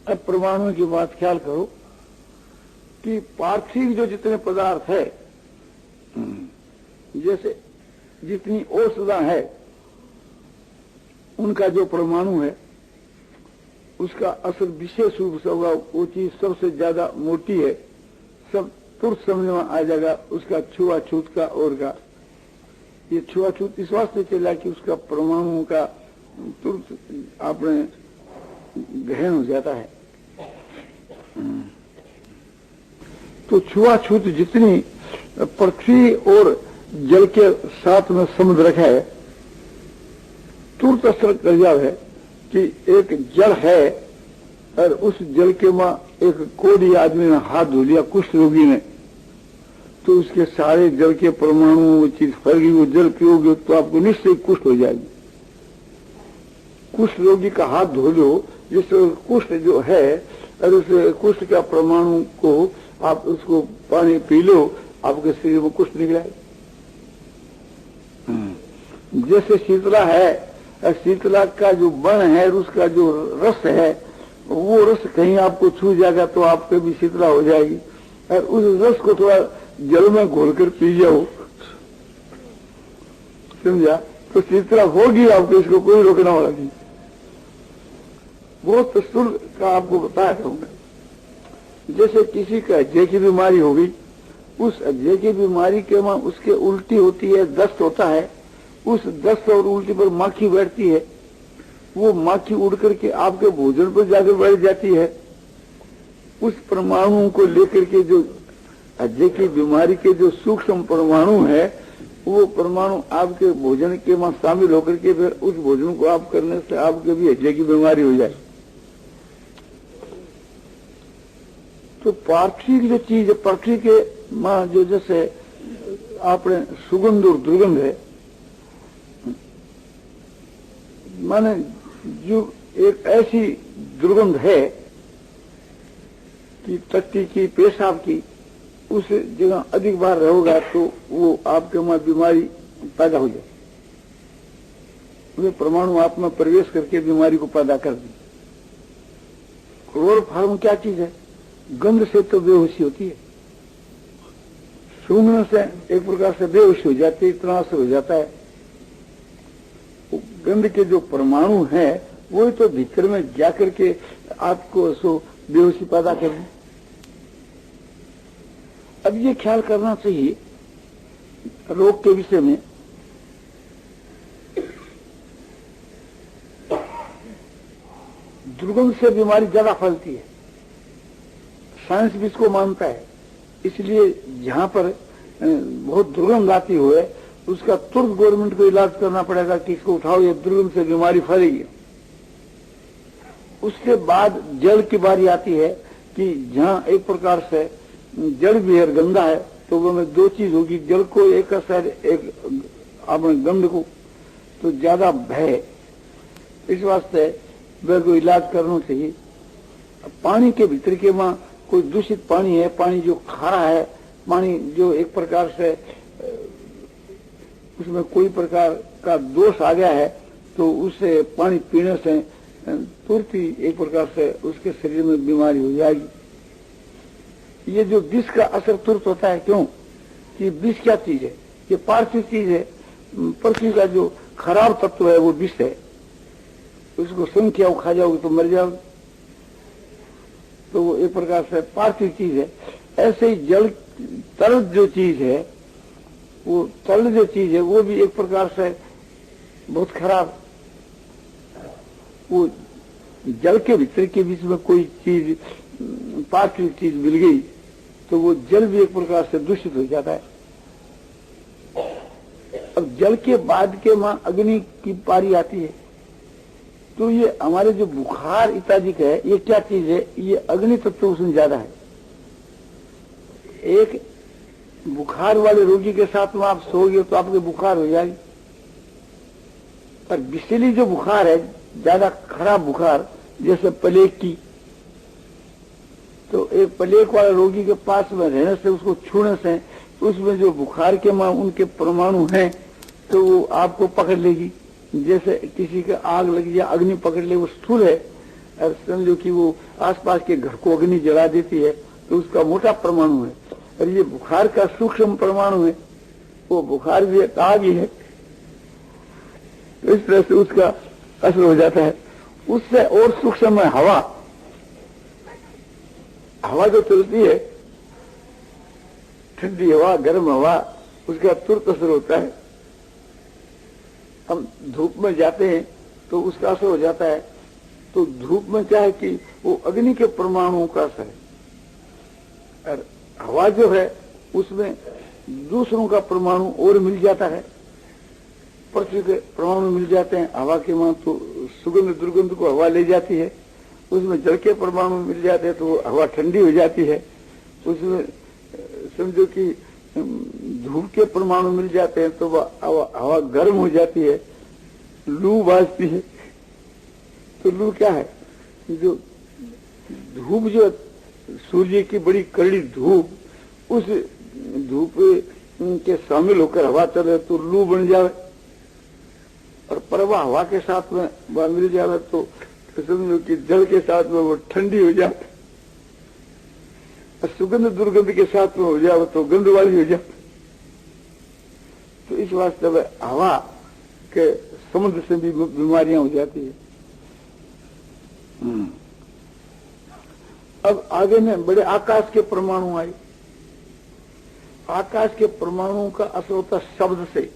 अब परमाणु की बात ख्याल करो कि पार्थिव जो जितने पदार्थ है, जैसे जितनी औषधा है, उनका जो परमाणु है उसका असर विशेष रूप से होगा, वो चीज सबसे ज्यादा मोटी है, सब तुरंत समझ में आ जाएगा उसका छुआछूत का और का। ये छुआछूत इस वास्ते चला कि उसका परमाणु का तुरंत आपने गहन हो जाता है। तो छुआछूत जितनी पृथ्वी और जल के साथ में समुद्र है, तुरंत असर कर जावे कि एक जल है और उस जल के मां एक कोढ़ी आदमी ने हाथ धो लिया कुष्ठ रोगी ने, तो उसके सारे जल के परमाणु वो चीज फैल गई, वो जल पियोगे तो आपको निश्चय कुष्ठ हो जाएगी। कुष्ठ रोगी का हाथ धो लो, जिससे कुष्ठ जो है और उस कुष्ठ का परमाणु को आप उसको पानी पी लो, आपके शरीर में कुष्ठ निकला है। जैसे शीतला है, शीतला का जो बन है, उसका जो रस है, वो रस कहीं आपको छू जाएगा तो आपके भी शीतला हो जाएगी। और उस रस को थोड़ा जल में घोलकर पी जाओ, समझा, तो शीतला होगी आपको, इसको कोई रोकने वाला नहीं। बहुत स्थूल का आपको बताया रहूंगा। जैसे किसी का अजय की बीमारी हो गई, उस अजय की बीमारी के वहां उसके उल्टी होती है, दस्त होता है, उस दस्त और उल्टी पर माखी बैठती है, वो माखी उड़ करके आपके भोजन पर जाकर बैठ जाती है। उस परमाणु को लेकर के जो अजय की बीमारी के जो सूक्ष्म परमाणु है, वो परमाणु आपके भोजन के वहां शामिल होकर के फिर उस भोजन को आप करने से आपके भी अजय की बीमारी हो जाए। तो पार्थिव जो चीज है, पृथ्वी के मां जो जैसे आपने सुगंध और दुर्गंध है, माने जो एक ऐसी दुर्गंध है कि टट्टी की, पेशाब की, उस जगह अधिक बार रहोगा तो वो आपके वहां बीमारी पैदा हो जाए। वे परमाणु आप में प्रवेश करके बीमारी को पैदा कर दी। क्लोरोफॉर्म क्या चीज है? गंध से तो बेहोशी होती है, सूंघने से एक प्रकार से बेहोशी हो जाती है, इतना असर हो जाता है। गंध के जो परमाणु है वो तो भीतर में जाकर के आपको सो बेहोशी पैदा कर दें। अब ये ख्याल करना चाहिए रोग के विषय में, दुर्गंध से बीमारी ज्यादा फैलती है, साइंस भी इसको मानता है। इसलिए जहां पर बहुत दुर्गंध आती हुए उसका तुरंत गवर्नमेंट को इलाज करना पड़ेगा कि इसको उठाओ, ये दुर्गंध से बीमारी फैलेगी। उसके बाद जल की बारी आती है कि जहां एक प्रकार से जल भी है, गंदा है, तो वो में दो चीज होगी, जल को एक असर, एक अपने गंध को, तो ज्यादा भय, इस वास्ते वह को इलाज करना चाहिए। पानी के भीतर के वहां कोई दूषित पानी है, पानी जो खारा है, पानी जो एक प्रकार से उसमें कोई प्रकार का दोष आ गया है, तो उससे पानी पीने से तुरंत ही एक प्रकार से उसके शरीर में बीमारी हो जाएगी। ये जो विष का असर तुरंत होता है, क्यों कि विष क्या चीज है? ये पार्थिव चीज है, पृथ्वी का जो खराब तत्व है वो विष है, उसको सुन के खा जाओगे तो मर जाओगे, तो वो एक प्रकार से पार्थिव चीज है। ऐसे ही जल तरल जो चीज है, वो तरल जो चीज है वो भी एक प्रकार से बहुत खराब। वो जल के भीतर के बीच में कोई चीज पार्थिव चीज मिल गई तो वो जल भी एक प्रकार से दूषित हो जाता है। अब जल के बाद के वहां अग्नि की पारी आती है, तो ये हमारे जो बुखार इत्यादि है, ये क्या चीज है? ये अग्नि तत्व उसमें ज्यादा है। एक बुखार वाले रोगी के साथ में आप सोओगे तो आपके बुखार हो जाएगी, पर विषैली जो बुखार है, ज्यादा खराब बुखार, जैसे प्लेग की, तो एक प्लेग वाले रोगी के पास में रहने से, उसको छूने से, उसमें जो बुखार के मां उनके परमाणु हैं तो वो आपको पकड़ लेगी। जैसे किसी का आग लग जाए, अग्नि पकड़ ले, वो स्थूल है, और समझो कि वो आसपास के घर को अग्नि जला देती है, तो उसका मोटा परमाणु है। और ये बुखार का सूक्ष्म परमाणु है, वो बुखार भी एक आग ही है, तो इस तरह से उसका असर हो जाता है। उससे और सूक्ष्म है हवा। हवा जो चलती है, ठंडी हवा, गर्म हवा, उसका तुरंत असर होता है। हम धूप में जाते हैं तो उसका असर हो जाता है। तो धूप में क्या है कि वो अग्नि के परमाणुओं का असर है। और हवा जो है उसमें दूसरों का परमाणु और मिल जाता है, पृथ्वी के परमाणु मिल जाते हैं हवा के वहां, तो सुगंध दुर्गंध को हवा ले जाती है। उसमें जल के परमाणु मिल जाते हैं तो हवा ठंडी हो जाती है। उसमें समझो कि धूप के परमाणु मिल जाते हैं तो हवा गर्म हो जाती है, लू बाजती है। तो लू क्या है? जो धूप, जो सूर्य की बड़ी कड़ी धूप, उस धूप के शामिल होकर हवा चले तो लू बन जावे, और प्रवाह हवा के साथ में वह मिल जावे तो समझो कि जल के साथ में वो ठंडी हो जाए, और सुगंध दुर्गंध के साथ में हो जाए तो गंध वाली हो जाए। तो इस वास्ते में हवा के समुद्र से भी बीमारियां हो जाती है। अब आगे में बड़े आकाश के परमाणु आए। आकाश के परमाणुओं का असर होता शब्द से।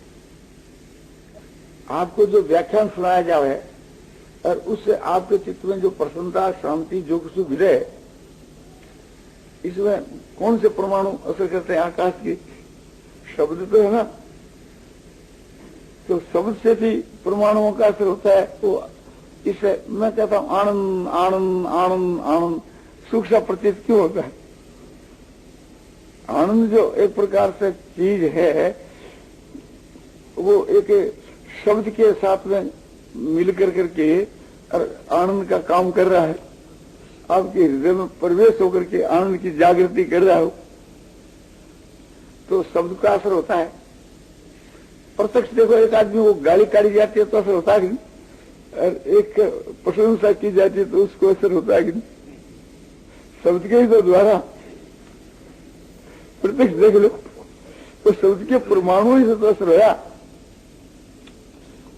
आपको जो व्याख्यान सुनाया जाए और उससे आपके चित्त में जो प्रसन्नता, शांति, जो कुछ मिले, इसमें कौन से परमाणु असर करते हैं? आकाश के शब्द तो है ना। तो शब्द से भी परमाणुओं का असर होता है। तो इससे मैं कहता हूं आनंद आनंद आनंद आनंद सुख सा प्रतीत क्यों होता है? आनंद जो एक प्रकार से चीज है, वो एक शब्द के साथ में मिल करके और आनंद का काम कर रहा है। आपके हृदय में प्रवेश होकर के आनंद की जागृति कर रहा हो, तो शब्द का असर होता है। प्रत्यक्ष देखो, एक आदमी को गाली काढ़ी जाती है तो असर होता है कि नहीं, और एक प्रशंसा की जाती है तो उसको असर होता है कि नहीं? शब्द के ही तो द्वारा प्रत्यक्ष देख लो, तो शब्द के परमाणु ही से तो असर होया।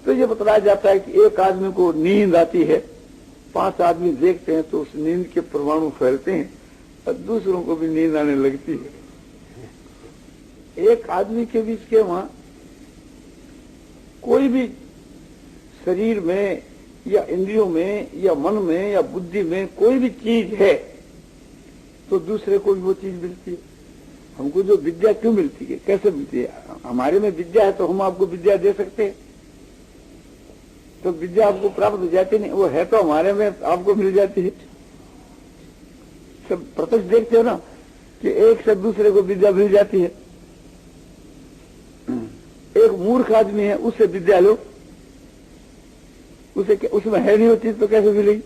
तो ये बतलाया जाता है कि एक आदमी को नींद आती है, 5 आदमी देखते हैं तो उस नींद के परमाणु फैलते हैं और दूसरों को भी नींद आने लगती है। एक आदमी के बीच के वहां कोई भी शरीर में या इंद्रियों में या मन में या बुद्धि में कोई भी चीज है तो दूसरे को भी वो चीज मिलती है। हमको जो विद्या क्यों मिलती है, कैसे मिलती है? हमारे में विद्या है तो हम आपको विद्या दे सकते हैं, तो विद्या आपको प्राप्त हो जाती नहीं, वो है तो हमारे में आपको मिल जाती है। सब प्रत्यक्ष देखते हो ना कि एक से दूसरे को विद्या मिल जाती है। एक मूर्ख आदमी है, उससे विद्या लो, उसे उसमें है नहीं वो चीज तो कैसे मिलेगी?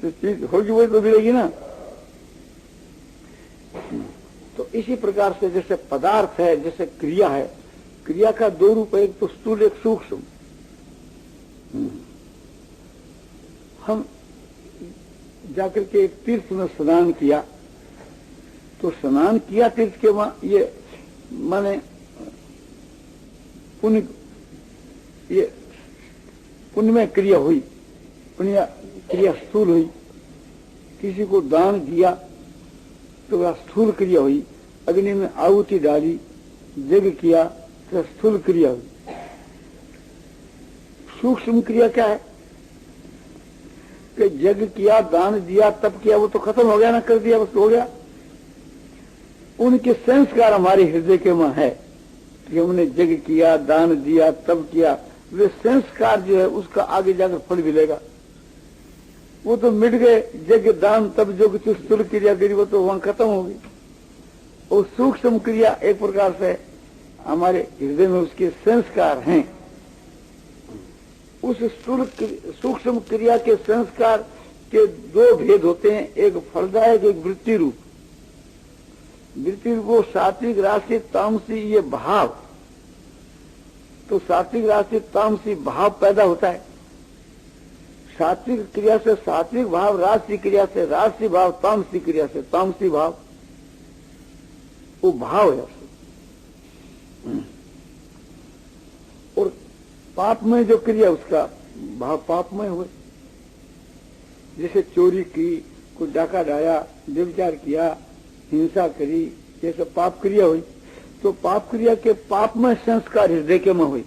तो चीज होगी वही तो मिलेगी ना। तो इसी प्रकार से जैसे पदार्थ है, जैसे क्रिया है, क्रिया का 2 रूप है, एक तो स्थूल एक सूक्ष्म। हम जाकर के एक तीर्थ में स्नान किया, तो स्नान किया तीर्थ के वहां, ये माने पुण्य, ये पुण्यमय क्रिया हुई, पुण्य क्रिया स्थूल हुई। किसी को दान दिया तो वह स्थूल क्रिया हुई, अग्नि में आहुति डाली, यज्ञ किया तो स्थूल क्रिया हुई। सूक्ष्म क्रिया क्या है कि यज्ञ किया, दान दिया, तप किया, वो तो खत्म हो गया ना, कर दिया, बस हो गया। उनके संस्कार हमारे हृदय के में है कि हमने यज्ञ किया, दान दिया, तप किया, वे संस्कार जो है उसका आगे जाकर फल मिलेगा। वो तो मिट गए, यज्ञ दान तप जो कुछ स्थूल क्रिया करी वो तो वहां खत्म होगी। और सूक्ष्म क्रिया एक प्रकार से हमारे हृदय में उसके संस्कार हैं। उस सूक्ष्म क्रिया के संस्कार के 2 भेद होते हैं, एक फलदायक, एक वृत्ति रूप। वृत्ति रूप वो सात्विक राशि तामसी ये भाव, तो सात्विक राशि तामसी भाव पैदा होता है। सात्विक क्रिया से सात्विक भाव, राशि क्रिया से राशि भाव, तामसी क्रिया से तामसी भाव, वो भाव है। और पापमय जो क्रिया उसका भाव पापमय हुए, जैसे चोरी की, कोई डाका डाया, व्यभिचार किया, हिंसा करी, ये सब पाप क्रिया हुई। तो पाप क्रिया के पापमय संस्कार हृदय के में हुई।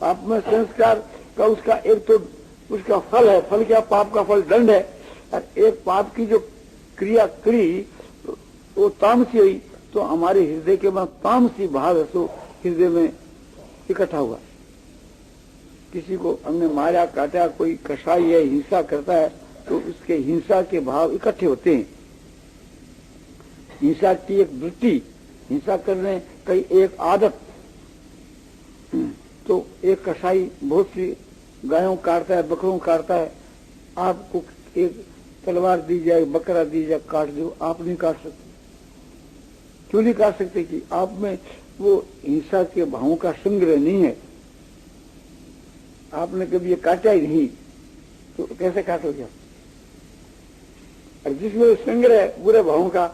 पापमय संस्कार का उसका एक तो उसका फल है, फल क्या? पाप का फल दंड है। और एक पाप की जो क्रिया करी वो तामसी हुई तो हमारे हृदय के बाद तामसी भाव है सो हृदय में इकट्ठा हुआ। किसी को हमने मारा काटा, कोई कसाई है, हिंसा करता है, तो उसके हिंसा के भाव इकट्ठे होते हैं। हिंसा की एक वृत्ति, हिंसा करने की एक आदत। तो एक कसाई बहुत सी गायों काटता है, बकरों काटता है, आपको एक तलवार दी जाए, बकरा दी जाए, काट दो, आप नहीं काट सकते। क्यों नहीं काट सकते? कि आप में वो हिंसा के भावों का संग्रह नहीं है, आपने कभी ये काटा ही नहीं, तो कैसे काटोगे? और जिसमें संग्रह बुरे भावों का,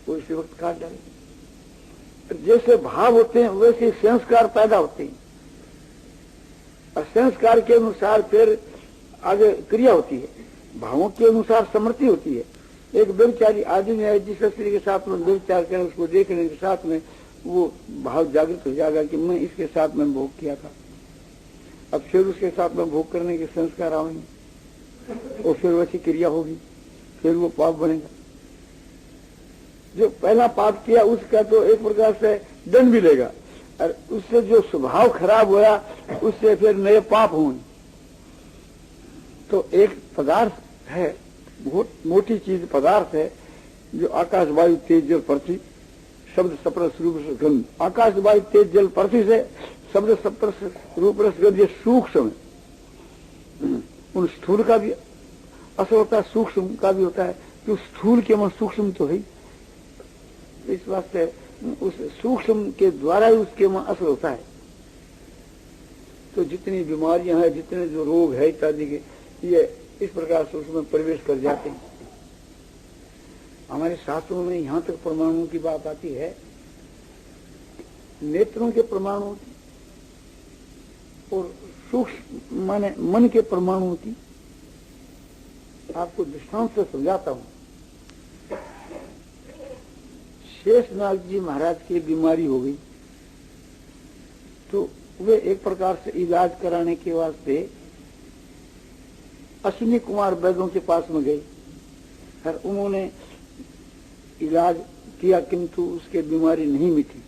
वो इसी वक्त काट डाले। जैसे भाव होते हैं वैसे संस्कार पैदा होते हैं, और संस्कार के अनुसार फिर आगे क्रिया होती है, भावों के अनुसार समृद्धि होती है। एक व्यभिचारी आदमी है, जिस स्त्री के साथ में व्यभिचार करें, उसको देखने के साथ में वो भाव जागृत हो जाएगा कि मैं इसके साथ में भोग किया था। अब फिर उसके साथ में भोग करने के संस्कार आएंगे और फिर वैसी क्रिया होगी, फिर वो पाप बनेगा। जो पहला पाप किया उसका तो एक प्रकार से दंड भी लेगा, और उससे जो स्वभाव खराब हुआ उससे फिर नए पाप होंगे। तो एक पदार्थ है, बहुत मोटी चीज पदार्थ है, जो आकाश वायु तेज जल पृथ्वी, शब्द स्पर्श रूप रस गंध। आकाश वायु तेज जल पृथ्वी से शब्द स्पर्श रूप रस गंध, ये सूक्ष्म है। उन स्थूल का भी असर होता है, सूक्ष्म का भी होता है, कि स्थूल के मन सूक्ष्म तो है। इस वास्ते उस सूक्ष्म के द्वारा ही उसके मन असर होता है। तो जितनी बीमारियां हैं, जितने जो रोग है इत्यादि के, ये इस प्रकार से उसमें प्रवेश कर जाते हैं। हमारे शास्त्रों में यहां तक परमाणुओं की बात आती है, नेत्रों के परमाणुओं की और सूक्ष्म माने मन के परमाणुओं की। आपको दृष्टांत से समझाता हूं। शेषनाग जी महाराज की बीमारी हो गई, तो वे एक प्रकार से इलाज कराने के वास्ते अश्विनी कुमार वैद्यों के पास में गए, और उन्होंने इलाज किया, किंतु उसके बीमारी नहीं मिटी।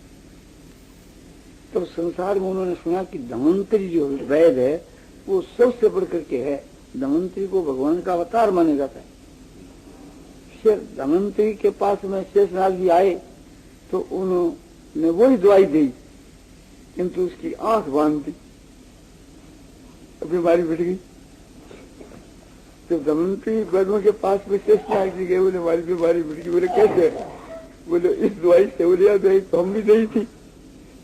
तो संसार में उन्होंने सुना कि धन्वंतरी जो वैद्य है वो सबसे बढ़कर के है, धन्वंतरी को भगवान का अवतार माना जाता है। फिर धन्वंतरी के पास में शेषनाग जी आए, तो उन्होंने वही दवाई दी, किंतु उसकी आंख बांध दी, बीमारी मिट गई। तो धन्वंतरी वैद्यों के पास में शेषनाग जी गए, बोले हमारी बीमारी मिट गई। बोले कैसे? बोले इस दवाई से। बोले यार दवाई तो हम भी नहीं थी।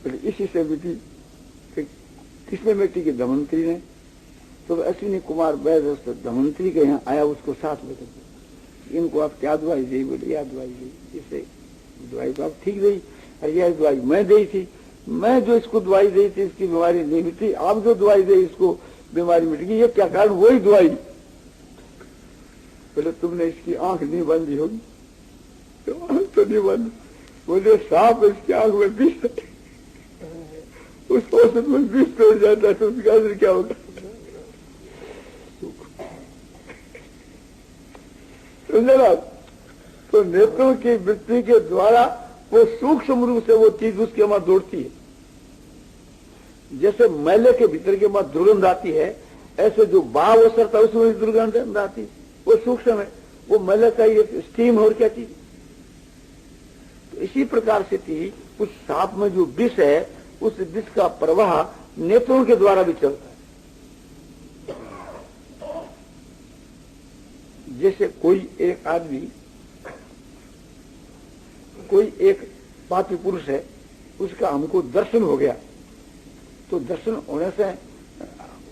बोले इसी से मिटी। किसने मिट्टी? की धन्वंतरी ने। तो अश्विनी कुमार वैद्य धन्वंतरी के यहाँ आया, उसको साथ में इनको आप क्या दवाई दी? बोले यह दवाई दी, इससे दवाई तो आप ठीक दी, और यह दवाई मैं दी थी, मैं जो इसको दवाई दी थी इसकी बीमारी नहीं मिटी, आप जो दवाई दी इसको बीमारी मिट गई। ये क्या कारण? वही दवाई। बोले तुमने इसकी आंख नहीं बांधी होगी? तो आंख तो नहीं बांधी। बोले सांप इसकी आंख में विष, उस औसत में विष तोड़ जाता है, तो उसका असर क्या होगा? समझे? तो नेत्रों की वृत्ति के द्वारा वो सूक्ष्म रूप से वो चीज उसके वहां दौड़ती है। जैसे मैले के भीतर के वहां दुर्गंध आती है, ऐसे जो भाव असर था उसमें दुर्गंध आती है, वो सूक्ष्म है। वो मैले का ये स्टीम और क्या चीज। तो इसी प्रकार से थी उस सांप में जो विष है, उस विष का प्रवाह नेत्रों के द्वारा भी चलता है। जैसे कोई एक आदमी, कोई एक पापी पुरुष है, उसका हमको दर्शन हो गया, तो दर्शन होने से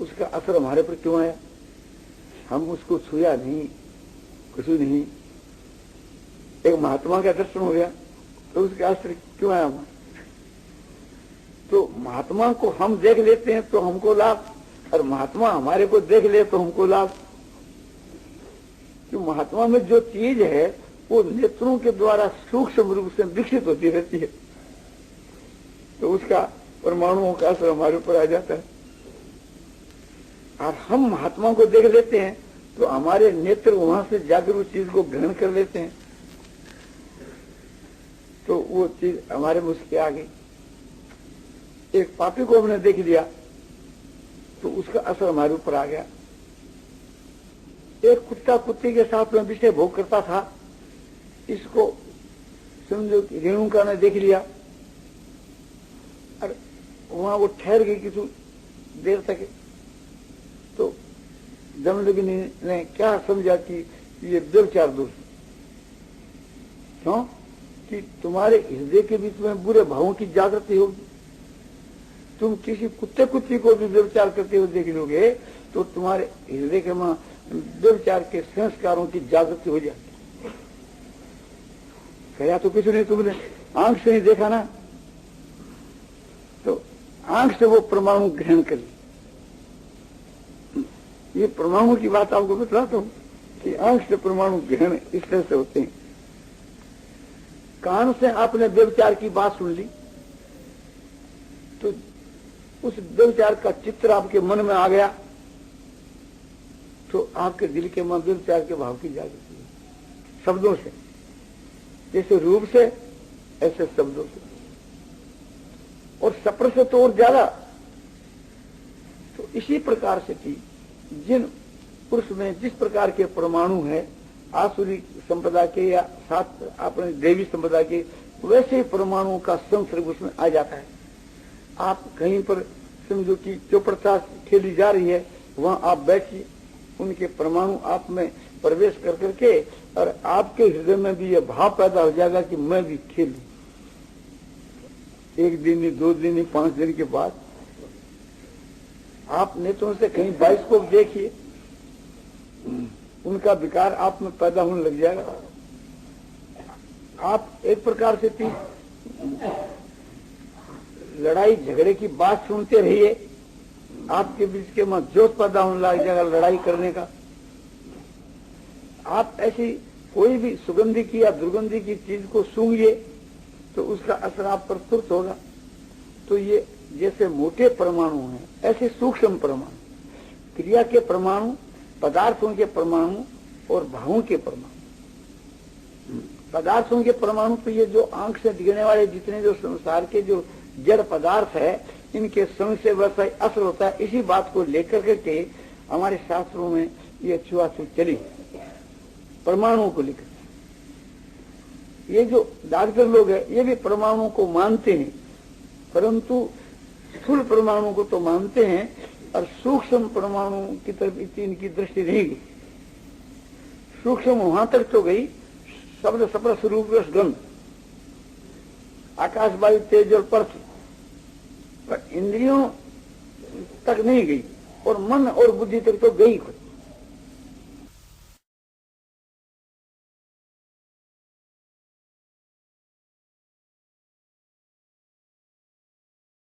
उसका असर हमारे पर क्यों आया? हम उसको छुया नहीं, कुछ नहीं। एक महात्मा का दर्शन हो गया तो उसका असर क्यों आया हमारे? तो महात्मा को हम देख लेते हैं तो हमको लाभ, और महात्मा हमारे को देख ले तो हमको लाभ। तो महात्मा में जो चीज है वो नेत्रों के द्वारा सूक्ष्म रूप से विकसित होती रहती है, तो उसका परमाणुओं का असर हमारे ऊपर आ जाता है। और हम महात्मा को देख लेते हैं तो हमारे नेत्र वहां से जाकर उस चीज को ग्रहण कर लेते हैं, तो वो चीज हमारे मुझसे आ गई। एक पापी को हमने देख लिया तो उसका असर हमारे ऊपर आ गया। एक कुत्ता कुत्ते के साथ में विषय भोग करता था, इसको समझो कि रेणुका ने देख लिया और वहां वो ठहर गई किसी देर तक। तो जमदग्नि ने क्या समझा कि ये व्यभिचार दोष। क्यों? कि तुम्हारे हृदय के बीच में बुरे भावों की जागृति होगी। तुम किसी कुत्ते कुत्ती को भी व्यभिचार करते हुए देख लोगे तो तुम्हारे हृदय के वहां व्यभिचार के संस्कारों की जागृति हो जाती। कहा तो किसी ने, तुमने आंख से ही देखा ना, तो आंख से वो परमाणु ग्रहण कर ली। ये परमाणु की बात आपको बतलाता हूं कि आंख से परमाणु ग्रहण इस तरह से होते हैं। कान से आपने व्यभिचार की बात सुन ली तो उस व्यभिचार का चित्र आपके मन में आ गया तो आपके दिल के मन व्यभिचार के भाव की जागृति है। शब्दों से, जैसे रूप से ऐसे शब्दों से, और सप्र से तो और ज्यादा। तो इसी प्रकार से थी जिन पुरुष में जिस प्रकार के परमाणु है, आसुरी संप्रदाय के या साथ अपने देवी संप्रदाय के, वैसे परमाणुओं का संसर्ग उसमें आ जाता है। आप कहीं पर समझो कि चौपड़ता खेली जा रही है, वहां आप बैठिए, उनके परमाणु आप में प्रवेश कर करके और आपके हृदय में भी यह भाव पैदा हो जाएगा कि मैं भी खेलूं। एक दिन नहीं, 2 दिन नहीं, 5 दिन के बाद आप नेत्रों से कहीं बाइस्कोप देखिए, उनका विकार आप में पैदा होने लग जाएगा। आप एक प्रकार से लड़ाई झगड़े की बात सुनते रहिए, आपके बीच के में जोश पैदा होने लग जाएगा लड़ाई करने का। आप ऐसी कोई भी सुगंधी की या दुर्गंधी की चीज को सूंघिए तो उसका असर आप पर तुरंत होगा। तो ये जैसे मोटे परमाणु हैं, ऐसे सूक्ष्म परमाणु, क्रिया के परमाणु, पदार्थों के परमाणु और भावों के परमाणु। पदार्थों के परमाणु तो ये जो आंख से दिखने वाले जितने जो संसार के जो जड़ पदार्थ है, इनके संग से वैसा असर होता है। इसी बात को लेकर के हमारे शास्त्रों में ये छुआछूत चली, परमाणुओं को लेकर। ये जो डॉक्टर लोग हैं ये भी परमाणुओं को मानते हैं, परंतु स्थूल परमाणु को तो मानते हैं और सूक्ष्म परमाणु की तरफ इतनी इनकी दृष्टि नहीं गई। सूक्ष्म वहां तक तो गई, शब्द सप्र स्वरूप रस गंध, आकाश वायु तेज और पृथ्वी, पर इंद्रियों तक नहीं गई और मन और बुद्धि तक तो गई खुद।